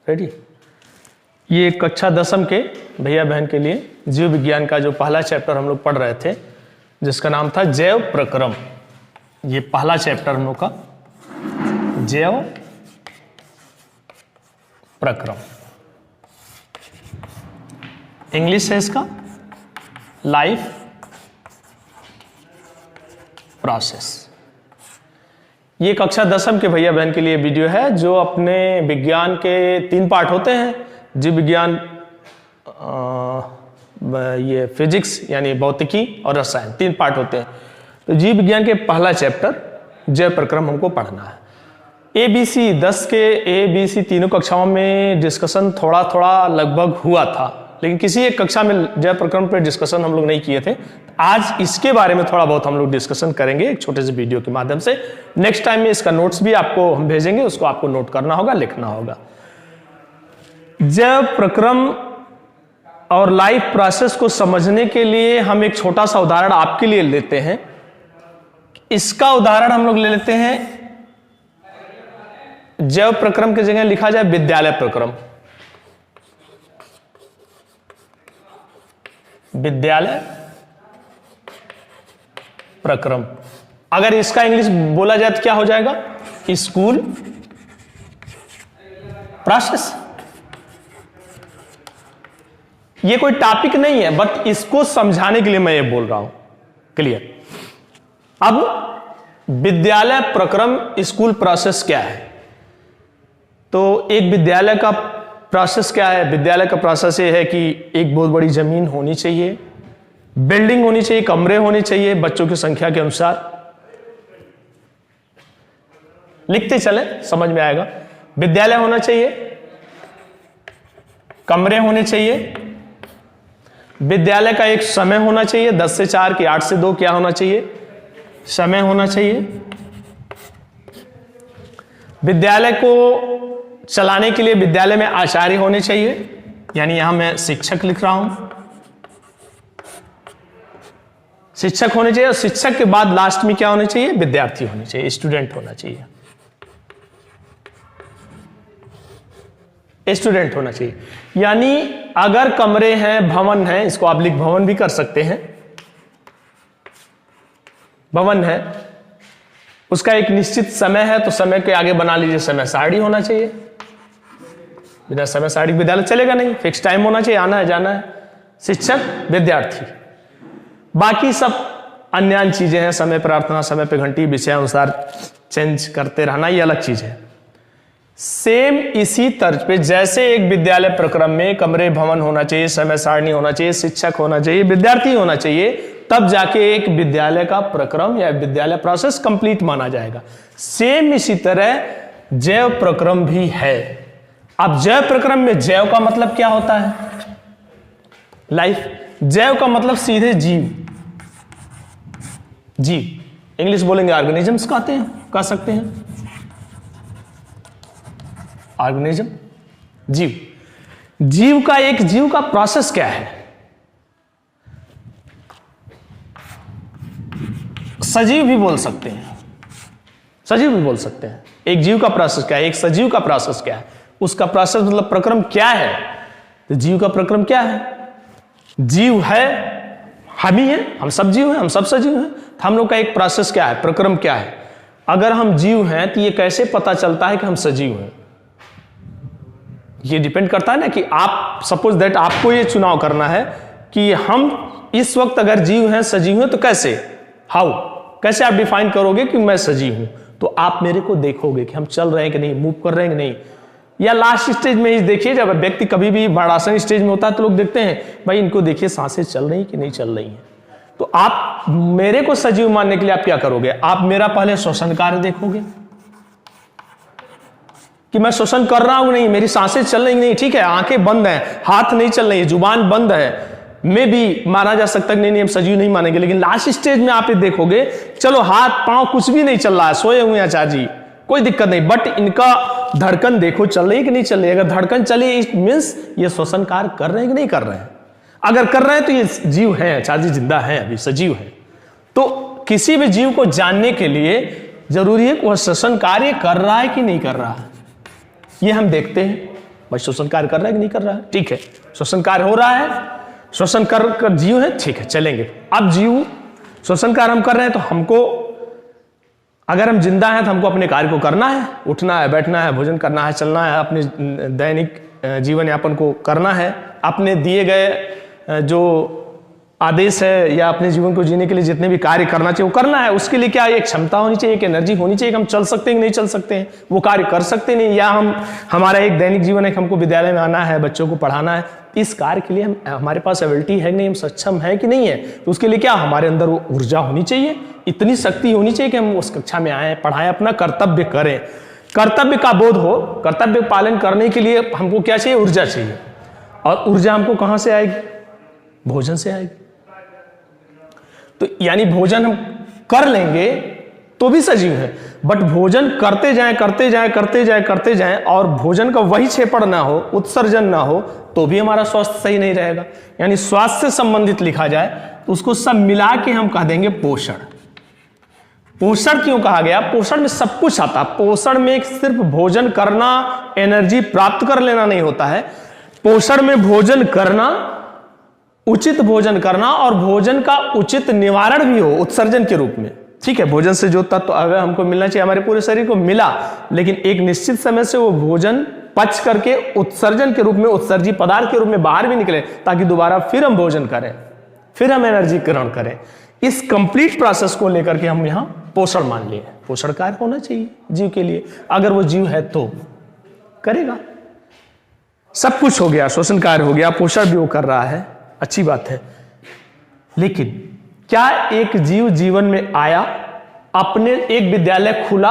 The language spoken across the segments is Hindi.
रेडी। ये कक्षा 10वीं के भैया बहन के लिए जीव विज्ञान का जो पहला चैप्टर हम लोग पढ़ रहे थे जिसका नाम था जैव प्रक्रम। ये पहला चैप्टर हम लोग का जैव प्रक्रम, इंग्लिश है इसका लाइफ प्रोसेस। ये कक्षा 10वीं के भैया बहन के लिए वीडियो है जो अपने विज्ञान के 3 पार्ट होते हैं, जीव विज्ञान, ये फिजिक्स यानी भौतिकी और रसायन, 3 पार्ट होते हैं। तो जीव विज्ञान के पहला चैप्टर जैव प्रक्रम हमको पढ़ना है। ABC 10 के ABC तीनों कक्षाओं में डिस्कशन थोड़ा थोड़ा लगभग हुआ था, लेकिन किसी एक कक्षा में जैव प्रक्रम पर डिस्कशन हम लोग नहीं किए थे। आज इसके बारे में थोड़ा बहुत हम लोग डिस्कशन करेंगे एक छोटे से वीडियो के माध्यम से। नेक्स्ट टाइम में इसका नोट्स भी आपको हम भेजेंगे, उसको आपको नोट करना होगा, लिखना होगा। जैव प्रक्रम और लाइफ प्रोसेस को समझने के लिए हम एक छोटा सा उदाहरण आपके लिए लेते हैं। इसका उदाहरण हम लोग ले लेते हैं, जैव प्रक्रम की जगह लिखा जाए विद्यालय प्रक्रम। विद्यालय प्रक्रम, अगर इसका इंग्लिश बोला जाए तो क्या हो जाएगा? School process. ये कोई टॉपिक नहीं है, बट इसको समझाने के लिए मैं ये बोल रहा हूं। क्लियर? अब विद्यालय प्रक्रम स्कूल प्रोसेस क्या है? तो एक विद्यालय का प्रोसेस क्या है? विद्यालय का प्रोसेस ये है कि एक बहुत बड़ी जमीन होनी चाहिए, बिल्डिंग होनी चाहिए, कमरे होने चाहिए बच्चों की संख्या के अनुसार। लिखते चले, समझ में आएगा। विद्यालय होना चाहिए, कमरे होने चाहिए, विद्यालय का एक समय होना चाहिए, 10 से 4 कि 8 से 2, क्या होना चाहिए? समय होना चाहिए। विद्यालय को चलाने के लिए विद्यालय में आचार्य होने चाहिए, यानी यहां मैं शिक्षक लिख रहा हूं, शिक्षक होने चाहिए। और शिक्षक के बाद लास्ट में क्या होने चाहिए? विद्यार्थी होने चाहिए, स्टूडेंट होना चाहिए, स्टूडेंट होना चाहिए। यानी अगर कमरे हैं, भवन है, इसको आप लिख भवन भी कर सकते हैं, भवन है, उसका एक निश्चित समय है, तो समय के आगे बना लीजिए समय सारणी होना चाहिए। बिना समय सारणी विद्यालय चलेगा नहीं, फिक्स टाइम होना चाहिए, आना है जाना है, शिक्षक विद्यार्थी। बाकी सब अन्य चीजें हैं, समय प्रार्थना, समय पे घंटी, विषय अनुसार चेंज करते रहना, ये अलग चीज है। सेम इसी तर्ज पे जैसे एक विद्यालय प्रक्रम में कमरे, भवन होना चाहिए, समय सारणी होना चाहिए, शिक्षक होना चाहिए, विद्यार्थी होना चाहिए, तब जाके एक विद्यालय का प्रक्रम या विद्यालय प्रोसेस कंप्लीट माना जाएगा। सेम इसी तरह जैव प्रक्रम भी है। अब जैव प्रक्रम में जैव का मतलब क्या होता है? लाइफ। जैव का मतलब सीधे जीव, जीव इंग्लिश बोलेंगे ऑर्गेनिजम्स कहते हैं, कह सकते हैं ऑर्गेनिज्म, जीव। जीव का एक जीव का प्रोसेस क्या है? सजीव भी बोल सकते हैं, सजीव भी बोल सकते हैं। एक जीव का प्रोसेस क्या है, एक सजीव का प्रोसेस क्या है, उसका प्रोसेस मतलब प्रक्रम क्या है? तो जीव का प्रक्रम क्या है? जीव है, हम ही हैं, हम सब जीव हैं, हम सब सजीव हैं। तो हम लोग का एक प्रोसेस क्या है, प्रक्रम क्या है? अगर हम जीव हैं तो ये कैसे पता चलता है कि हम सजीव हैं? ये डिपेंड करता है ना कि आप सपोज दैट आपको ये चुनाव करना है कि हम इस वक्त अगर जीव हैं, सजीव हैं, तो कैसे, हाउ, कैसे आप डिफाइन करोगे कि मैं सजीव हूं? तो आप मेरे को देखोगे कि हम चल रहे हैं कि नहीं, मूव कर रहे हैं कि नहीं। या लास्ट स्टेज में ही देखिए, जब व्यक्ति कभी भी बड़ासन स्टेज में होता है तो लोग देखते हैं भाई इनको देखिए सांसें चल रही कि नहीं चल रही हैं। तो आप मेरे को सजीव मानने के लिए आप क्या करोगे? आप मेरा पहले श्वसन कार्य देखोगे कि मैं श्वसन कर रहा हूं नहीं, मेरी सांसें चल रही नहीं, ठीक है, आंखें बंद हैं, हाथ नहीं चल रही है, जुबान बंद है, में भी माना जा सकता है नहीं हम सजीव नहीं मानेंगे। लेकिन लास्ट स्टेज में आप ये देखोगे चलो हाथ पांव कुछ भी नहीं चल रहा है, सोए हुए हैं आचार्य जी, कोई दिक्कत नहीं, बट इनका धड़कन देखो चल रही है कि नहीं चल रही है। अगर धड़कन चली इट मींस ये श्वसन कार्य कर रहे हैं कि नहीं कर रहे हैं। अगर कर रहे हैं तो ये जीव है, आचार्य जी जिंदा है, अभी सजीव है। तो किसी भी जीव को जानने के लिए जरूरी है कि वह श्वसन कार्य कर रहा है कि नहीं कर रहा है, ये हम देखते हैं। भाई श्वसन कार्य कर रहा है कि नहीं कर रहा है? ठीक है, श्वसन कार्य हो रहा है, श्वसन कर जीव है, ठीक है चलेंगे। अब जीव श्वसन कार्य हम कर रहे हैं तो हमको, अगर हम जिंदा हैं तो हमको अपने कार्य को करना है, उठना है, बैठना है, भोजन करना है, चलना है, अपने दैनिक जीवन यापन को करना है, अपने दिए गए जो आदेश है या अपने जीवन को जीने के लिए जितने भी कार्य करना चाहिए वो करना है। उसके लिए क्या एक क्षमता होनी चाहिए, एक एनर्जी होनी चाहिए कि हम चल सकते हैं कि नहीं चल सकते हैं, वो कार्य कर सकते नहीं, या हमारा एक दैनिक जीवन है कि हमको विद्यालय में आना है, बच्चों को पढ़ाना है, इस कार्य के लिए हमारे पास एबिलिटी है कि नहीं, हम सक्षम है कि नहीं है। तो उसके लिए क्या हमारे अंदर वो ऊर्जा होनी चाहिए, इतनी शक्ति होनी चाहिए कि हम उस कक्षा में आए, पढ़ाएं, अपना कर्तव्य करें, कर्तव्य का बोध हो। कर्तव्य पालन करने के लिए हमको क्या चाहिए, ऊर्जा चाहिए। और ऊर्जा हमको कहां से आएगी, भोजन से आएगी। तो यानी भोजन हम कर लेंगे तो भी सजीव है, बट भोजन करते जाएं करते जाएं करते जाएं करते जाएं और भोजन का वही क्षेपण ना हो, उत्सर्जन ना हो, तो भी हमारा स्वास्थ्य सही नहीं रहेगा। यानी स्वास्थ्य से संबंधित लिखा जाए तो उसको सब मिला के हम कह देंगे पोषण। पोषण क्यों कहा गया? पोषण में सब कुछ आता है। पोषण में सिर्फ भोजन करना, एनर्जी प्राप्त कर लेना नहीं होता है। पोषण में भोजन करना, उचित भोजन करना और भोजन का उचित निवारण भी हो उत्सर्जन के रूप में। ठीक है, भोजन से जो तत्व अगर हमको मिलना चाहिए हमारे पूरे शरीर को मिला, लेकिन एक निश्चित समय से वो भोजन पच करके उत्सर्जन के रूप में, उत्सर्जी पदार्थ के रूप में बाहर भी निकले, ताकि दोबारा फिर हम भोजन करें, फिर हम एनर्जी ग्रहण करें। इस कंप्लीट प्रोसेस को लेकर के हम यहां पोषण मान लिए। पोषण कार्य होना चाहिए जीव के लिए, अगर वो जीव है तो करेगा। सब कुछ हो गया, श्वसन कार्य हो गया, पोषण भी वो कर रहा है, अच्छी बात है। लेकिन क्या एक जीव जीवन में आया, अपने एक विद्यालय खुला,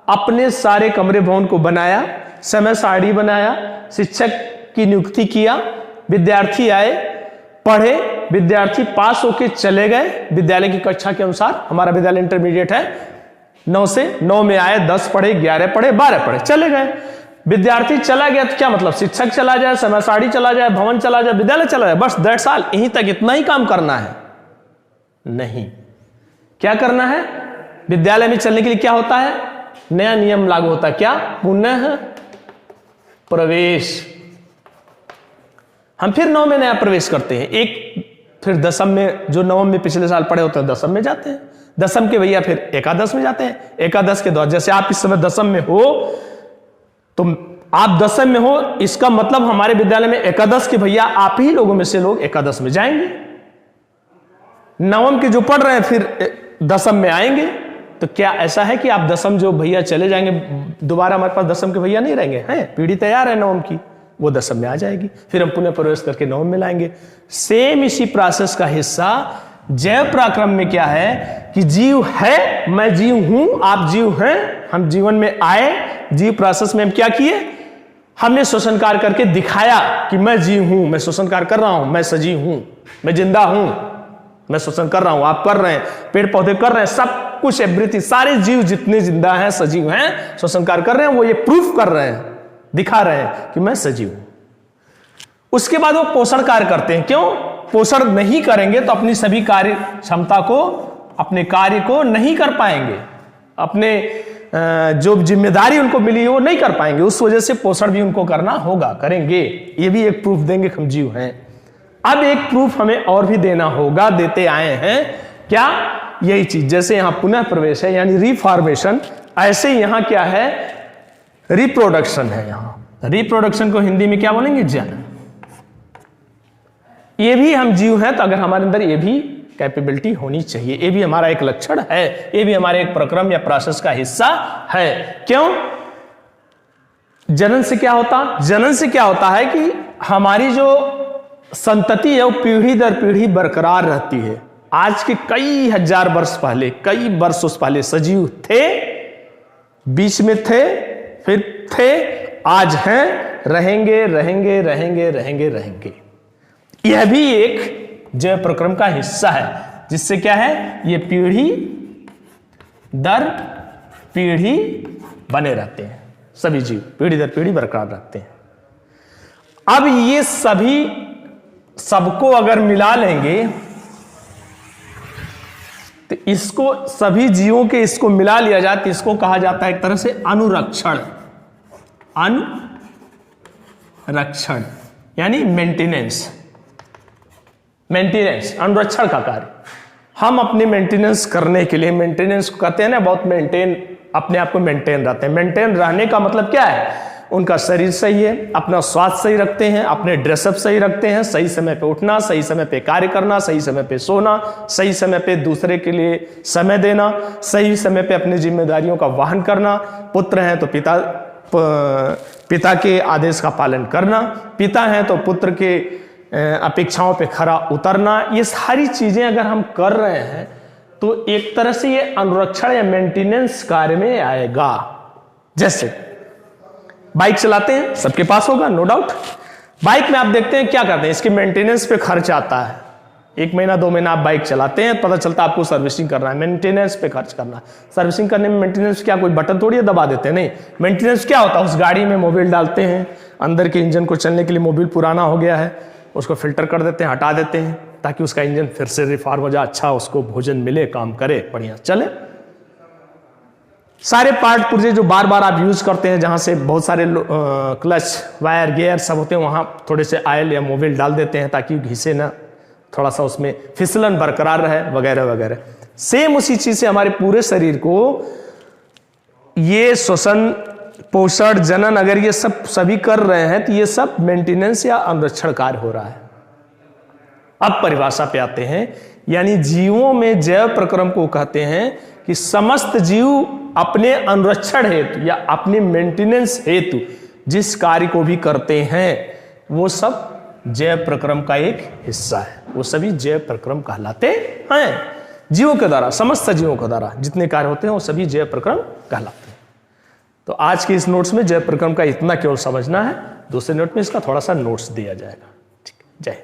अपने सारे कमरे भवन को बनाया, समय सारणी बनाया, शिक्षक की नियुक्ति किया, विद्यार्थी आए, पढ़े, विद्यार्थी पास होके चले गए विद्यालय की कक्षा के अनुसार। हमारा विद्यालय इंटरमीडिएट है, 9 से 9 में आए, 10 पढ़े, 11 पढ़े, 12 पढ़े, चले गए। विद्यार्थी चला गया तो क्या मतलब, शिक्षक चला जाए, समय सारणी चला जाए, भवन चला जाए, विद्यालय चला जाए, बस दैट्स ऑल, यहीं तक, इतना ही काम करना है? नहीं। क्या करना है? विद्यालय में चलने के लिए क्या होता है, नया नियम लागू होता है। क्या? पुनः प्रवेश। हम फिर 9 में नया प्रवेश करते हैं, एक फिर 10वीं में, जो 9वीं में पिछले साल पढ़े होते हैं 10वीं में जाते हैं, 10वीं के भैया फिर एकादश में जाते हैं, एकादश के दौर, जैसे आप इस समय 10वीं में हो तो आप 10वीं में हो, इसका मतलब हमारे विद्यालय में एकादश के भैया आप ही लोगों में से लोग एकादश में जाएंगे। 9वीं के जो पढ़ रहे हैं फिर 10वीं में आएंगे। तो क्या ऐसा है कि आप 10वीं जो भैया चले जाएंगे, दोबारा हमारे पास 10वीं के भैया नहीं रहेंगे? हैं, पीढ़ी तैयार है 9वीं की, वो 10वीं में आ जाएगी, फिर हम पुनः प्रवेश करके 9वीं में लाएंगे। सेम इसी प्रोसेस का हिस्सा जैव पराक्रम में क्या है कि जीव है, मैं जीव हूं, आप जीव हैं, हम जीवन में आए, जीव प्रोसेस में हम क्या किए, हमने श्वसन कार्य करके दिखाया कि मैं जीव हूं, मैं श्वसन कार्य कर रहा हूं, मैं सजीव हूं, मैं जिंदा हूं, मैं श्वसन कर रहा हूं, आप कर रहे हैं, पेड़ पौधे कर रहे हैं, सब कुछ एवरीथिंग, सारे जीव जितने जिंदा हैं, सजीव हैं, श्वसन कार्य कर रहे हैं, वो ये प्रूफ कर रहे हैं, दिखा रहे हैं कि मैं सजीव हूं। उसके बाद वो पोषण कार्य करते हैं। क्यों? पोषण नहीं करेंगे तो अपनी सभी कार्य क्षमता को, अपने कार्य को नहीं कर पाएंगे, अपने जो जिम्मेदारी उनको मिली है वो नहीं कर पाएंगे। उस वजह से पोषण भी उनको करना होगा, करेंगे। ये भी एक प्रूफ देंगे कि हम जीव हैं। अब एक प्रूफ हमें और भी देना होगा, देते आए हैं। क्या? यही चीज, जैसे यहां पुनः प्रवेश है यानी रिफॉर्मेशन, ऐसे यहां क्या है, रिप्रोडक्शन है। यहां रिप्रोडक्शन को हिंदी में क्या बोलेंगे? जन्म। ये भी हम जीव हैं, तो अगर हमारे अंदर ये भी कैपेबिलिटी होनी चाहिए, ये भी हमारा एक लक्षण है, ये भी हमारे एक प्रक्रम या प्रोसेस का हिस्सा है। क्यों? जनन से क्या होता? जनन से क्या होता है कि हमारी जो संतति है वो पीढ़ी दर पीढ़ी बरकरार रहती है। आज के कई हजार वर्ष पहले, कई वर्षों पहले सजीव थे, बीच में थे, फिर थे, आज हैं, रहेंगे रहेंगे रहेंगे रहेंगे रहेंगे। यह भी एक जैव प्रक्रम का हिस्सा है, जिससे क्या है, ये पीढ़ी दर पीढ़ी बने रहते हैं। सभी जीव पीढ़ी दर पीढ़ी बरकरार रखते हैं। अब ये सभी सबको अगर मिला लेंगे तो इसको, सभी जीवों के इसको मिला लिया जाए तो इसको कहा जाता है एक तरह से अनुरक्षण। रक्षण यानी मेंटेनेंस, मेंटेनेंस अनुरक्षण का कार्य। हम अपने मेंटेनेंस करने के लिए, मेंटेनेंस कहते हैं ना, बहुत मेंटेन, अपने आप को मेंटेन रहते हैं। मेंटेन रहने का मतलब क्या है? उनका शरीर सही है, अपना स्वास्थ्य सही रखते हैं, अपने ड्रेसअप सही रखते हैं, सही समय पे उठना, सही समय पे कार्य करना, सही समय पे सोना, सही समय पे दूसरे के लिए समय देना, सही समय पे अपनी जिम्मेदारियों का वहन करना। पुत्र हैं तो पिता के आदेश का पालन करना, पिता हैं तो पुत्र के अपेक्षाओं पे खरा उतरना। ये सारी चीजें अगर हम कर रहे हैं तो एक तरह से ये अनुरक्षण या मेंटेनेंस कार्य में आएगा। जैसे बाइक चलाते हैं, सबके पास होगा नो डाउट। बाइक में आप देखते हैं क्या करते हैं, इसके मेंटेनेंस पे खर्च आता है। 1 महीना 2 महीना आप बाइक चलाते हैं, पता चलता है आपको सर्विसिंग करना है, मेंटेनेंस पे खर्च करना है। सर्विसिंग करने में मेंटेनेंस क्या, कोई बटन थोड़ी दबा देते हैं, नहीं। मेंटेनेंस क्या होता है, उस गाड़ी में मोबिल डालते हैं, अंदर के इंजन को चलने के लिए मोबिल पुराना हो गया है, उसको फिल्टर कर देते हैं, हटा देते हैं, ताकि उसका इंजन फिर से रिफॉर्म हो जाए, अच्छा उसको भोजन मिले, काम करे, बढ़िया चले। सारे पार्ट पुर्जे जो बार बार आप यूज करते हैं, जहां से बहुत सारे क्लच, वायर, गियर सब होते हैं, वहां थोड़े से ऑयल या मोबिल डाल देते हैं ताकि घिसे ना, थोड़ा सा उसमें फिसलन बरकरार रहे, वगैरह वगैरह। सेम उसी चीज से हमारे पूरे शरीर को ये श्वसन, पोषण, जनन, अगर ये सब सभी कर रहे हैं तो ये सब मेंटेनेंस या अनुरक्षण कार्य हो रहा है। अब परिभाषा पे आते हैं, यानी जीवों में जैव प्रक्रम को कहते हैं कि समस्त जीव अपने अनुरक्षण हेतु या अपने मेंटेनेंस हेतु जिस कार्य को भी करते हैं वो सब जैव प्रक्रम का एक हिस्सा है, वो सभी जैव प्रक्रम कहलाते हैं। जीवों के द्वारा, समस्त जीवों के द्वारा जितने कार्य होते हैं वो सभी जैव प्रक्रम कहलाते हैं। तो आज के इस नोट्स में जैव प्रक्रम का इतना केवल समझना है, दूसरे नोट में इसका थोड़ा सा नोट्स दिया जाएगा। ठीक, जय।